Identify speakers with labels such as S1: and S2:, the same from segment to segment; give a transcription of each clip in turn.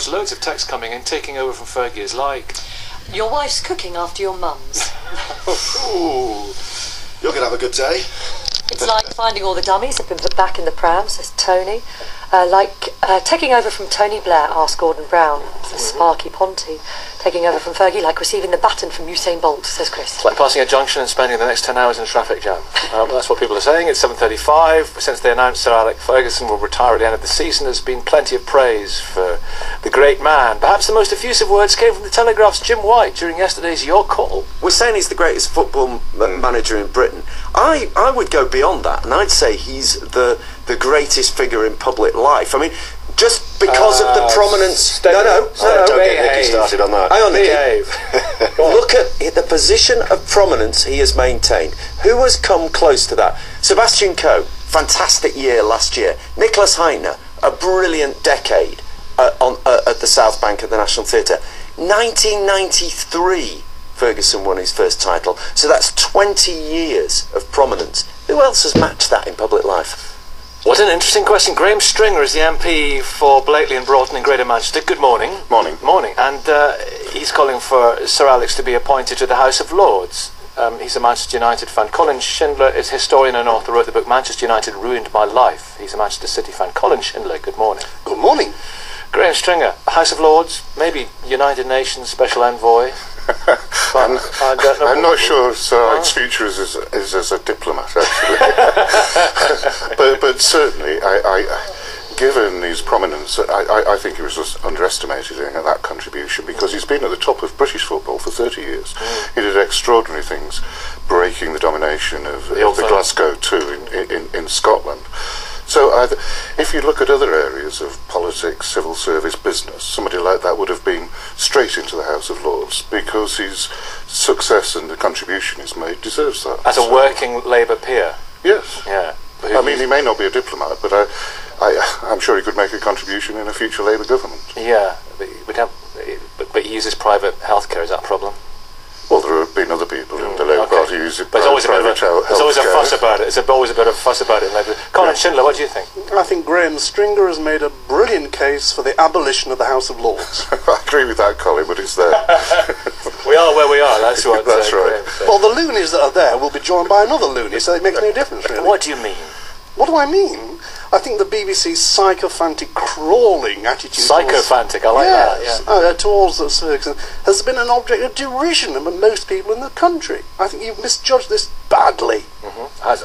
S1: much. Loads of texts coming in. Taking over from Fergie is like...
S2: Your wife's cooking after your mum's.
S3: Ooh, you're going to have a good day.
S2: It's like finding all the dummies have been put back in the pram, says Tony. Taking over from Tony Blair, asked Gordon Brown, says Sparky Ponty. Taking over from Fergie, like receiving the baton from Usain Bolt, says Chris.
S1: It's like passing a junction and spending the next 10 hours in a traffic jam. That's what people are saying. It's 7:35. Since they announced Sir Alex Ferguson will retire at the end of the season, there's been plenty of praise for the great man. Perhaps the most effusive words came from the Telegraph's Jim White during yesterday's Your Call.
S4: We're saying he's the greatest football manager in Britain. I would go beyond that, and I'd say he's the greatest figure in public life. I mean, just because of the prominence... No,
S3: don't get Nicky started on that.
S4: Hang on, Nicky. Look at the position of prominence he has maintained. Who has come close to that? Sebastian Coe, fantastic year last year. Nicholas Heitner, a brilliant decade at the South Bank at the National Theatre. 1993, Ferguson won his first title. So that's 20 years of prominence. Who else has matched that in public life?
S1: What an interesting question. Graham Stringer is the MP for Blakely and Broughton in Greater Manchester. Good morning.
S5: Morning.
S1: Morning. And he's calling for Sir Alex to be appointed to the House of Lords. He's a Manchester United fan. Colin Shindler is historian and author, wrote the book Manchester United Ruined My Life. He's a Manchester City fan. Colin Shindler, good morning.
S3: Good morning.
S1: Graham Stringer, House of Lords, maybe United Nations Special Envoy.
S5: I'm not sure Sir Alex's future is as a diplomat, actually. but certainly, given his prominence, I think he was just underestimated in that contribution, because he's been at the top of British football for 30 years. He did extraordinary things, breaking the domination of the Glasgow 2 in Scotland. So if you look at other areas of politics, civil service, business, somebody like that would have been straight into the House of Lords, because his success and the contribution he's made deserves that.
S1: As a working Labour peer?
S5: Yes.
S1: Yeah.
S5: I mean, he may not be a diplomat, but I'm sure he could make a contribution in a future Labour government.
S1: Yeah, but he uses private healthcare, is that a problem?
S5: Well, there have been other people in the Labour Party who use it.
S1: But there's always a fuss about it. There's always a bit of a fuss about it in Labour. Colin Shindler, what do you think?
S6: I think Graham Stringer has made a brilliant case for the abolition of the House of Lords.
S5: I agree with that, Colin, but it's there.
S1: We are where we are, that's what
S5: that's right.
S6: Well, the loonies that are there will be joined by another loony, so it makes no difference, really.
S1: What do you mean?
S6: What do I mean? I think the BBC's sycophantic, crawling attitude...
S1: Sycophantic, I like that, yeah.
S6: Towards us has been an object of derision among most people in the country. I think you've misjudged this badly.
S1: As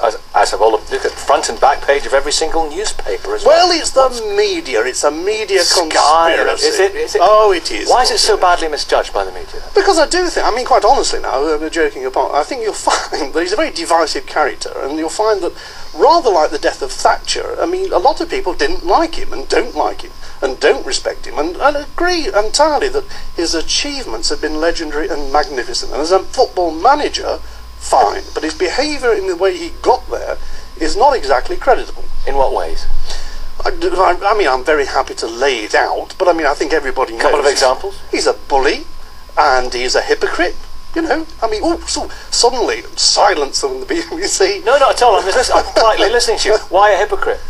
S1: have all of... Look at the front and back page of every single newspaper as well.
S6: Well, it's the media. It's a media
S1: Sky,
S6: conspiracy.
S1: Is it?
S6: Oh, it is.
S1: Why is it so badly misjudged by the media?
S6: Because I do think, I mean, quite honestly now, joking apart, I think you'll find that he's a very divisive character, and you'll find that, rather like the death of Thatcher, I mean, a lot of people didn't like him and don't like him and don't respect him, and agree entirely that his achievements have been legendary and magnificent. And as a football manager, fine, but his behaviour in the way he got there is not exactly creditable.
S1: In what ways?
S6: I mean, I'm very happy to lay it out, but I mean, I think everybody knows.
S1: Couple of examples?
S6: He's a bully, and he's a hypocrite. You know, I mean, so suddenly silence on the BBC.
S1: No, not at all. I'm quietly listening to you. Why a hypocrite?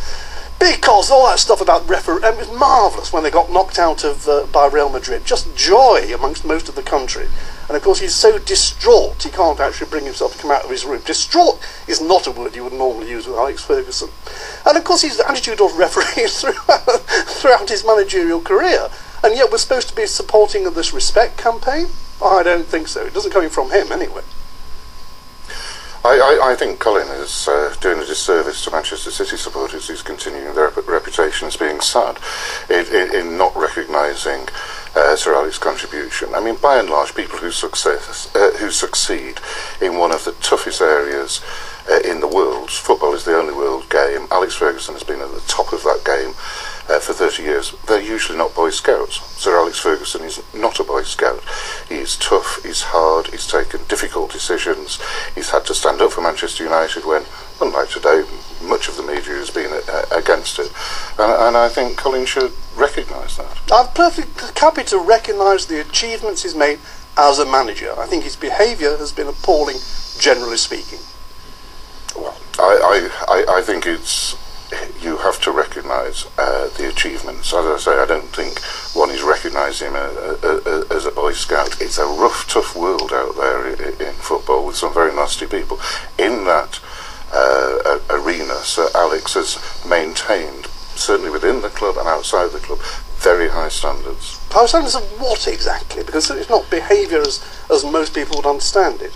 S6: Because all that stuff about it was marvellous when they got knocked out of by Real Madrid. Just joy amongst most of the country. And of course he's so distraught he can't actually bring himself to come out of his room. Distraught is not a word you would normally use with Alex Ferguson. And of course his attitude of referees throughout his managerial career. And yet we're supposed to be supporting of this respect campaign? I don't think so. It doesn't come from him anyway.
S5: I think Colin is doing a disservice to Manchester City supporters who's continuing their reputation as being sad in not recognising Sir Alex's contribution. I mean, by and large, people who succeed in one of the toughest areas in the world, football is the only world game, Alex Ferguson has been at the top of that game for 30 years, they're usually not Boy Scouts. Sir Alex Ferguson is not a Boy Scout. He's tough, he's hard, he's taken difficult decisions, he's had to stand up for Manchester United when, unlike today, much of the media has been against it. And I think Colin should recognise that.
S6: I'm perfectly happy to recognise the achievements he's made as a manager. I think his behaviour has been appalling, generally speaking.
S5: Well, I think you have to recognise the achievements. As I say, I don't think one is recognized recognise him as a Boy Scout. It's a rough, tough world out there in football with some very nasty people. In that arena, Sir Alex has maintained, certainly within the club and outside the club, very high standards.
S6: High standards of what exactly? Because it's not behaviour as most people would understand it.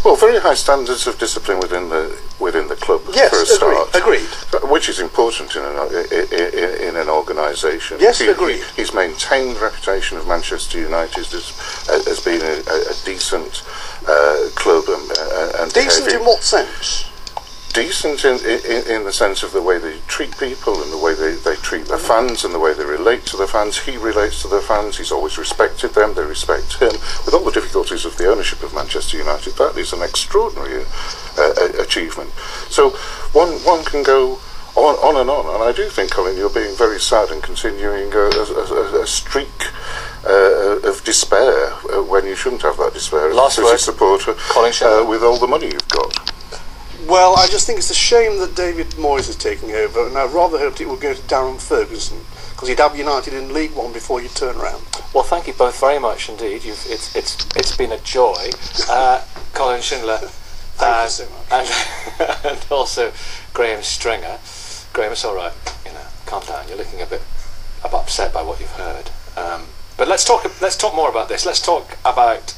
S5: Well, very high standards of discipline within the club,
S6: yes,
S5: for a start.
S6: Agreed.
S5: Which is important in an organisation.
S6: Yes, agreed.
S5: He's maintained the reputation of Manchester United as being a decent club and
S6: decent in what sense?
S5: Decent in the sense of the way they treat people and the way they treat the fans and the way they relate to the fans. He relates to the fans. He's always respected them. They respect him. With all the difficulties of the ownership of Manchester United, that is an extraordinary achievement. So one can go on and on. And I do think, Colin, you're being very sad and continuing a streak of despair when you shouldn't have that despair as a City supporter,
S1: Colin Shindler,
S5: with all the money you've got.
S6: Well, I just think it's a shame that David Moyes is taking over, and I'd rather hoped it would go to Darren Ferguson, because he'd have United in League One before you turn round.
S1: Well, thank you both very much indeed. It's been a joy, Colin Shindler,
S6: Thank you so much.
S1: and also Graham Stringer. Graham, it's all right. Calm down. You're looking a bit upset by what you've heard. But let's talk more about this. Let's talk about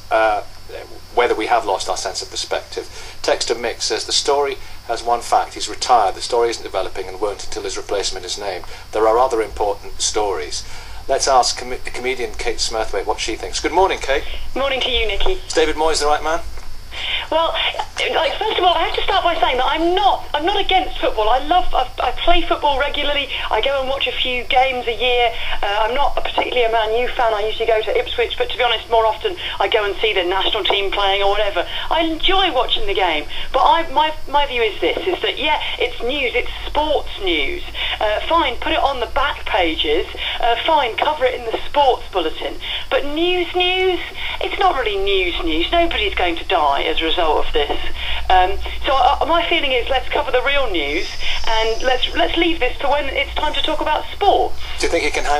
S1: whether we have lost our sense of perspective. Texter Mick says the story has one fact: he's retired. The story isn't developing and won't until his replacement is named. There are other important stories. Let's ask comedian Kate Smurthwaite what she thinks. Good morning, Kate.
S7: Morning to you, Nicky.
S1: Is David Moyes the right man?
S7: Well, first of all, I have to start by saying that I'm not against football. I play football regularly. I go and watch a few games a year. I'm not particularly a Man U fan. I usually go to Ipswich, but to be honest, more often I go and see the national team playing or whatever. I enjoy watching the game, but my view is this: is that yeah, it's news, it's sports news. Fine, put it on the back pages. Fine, cover it in the sports bulletin. But news, it's not really news. Nobody's going to die as a result of this. So my feeling is, let's cover the real news and let's leave this to when it's time to talk about sport.
S1: Do you think he can hang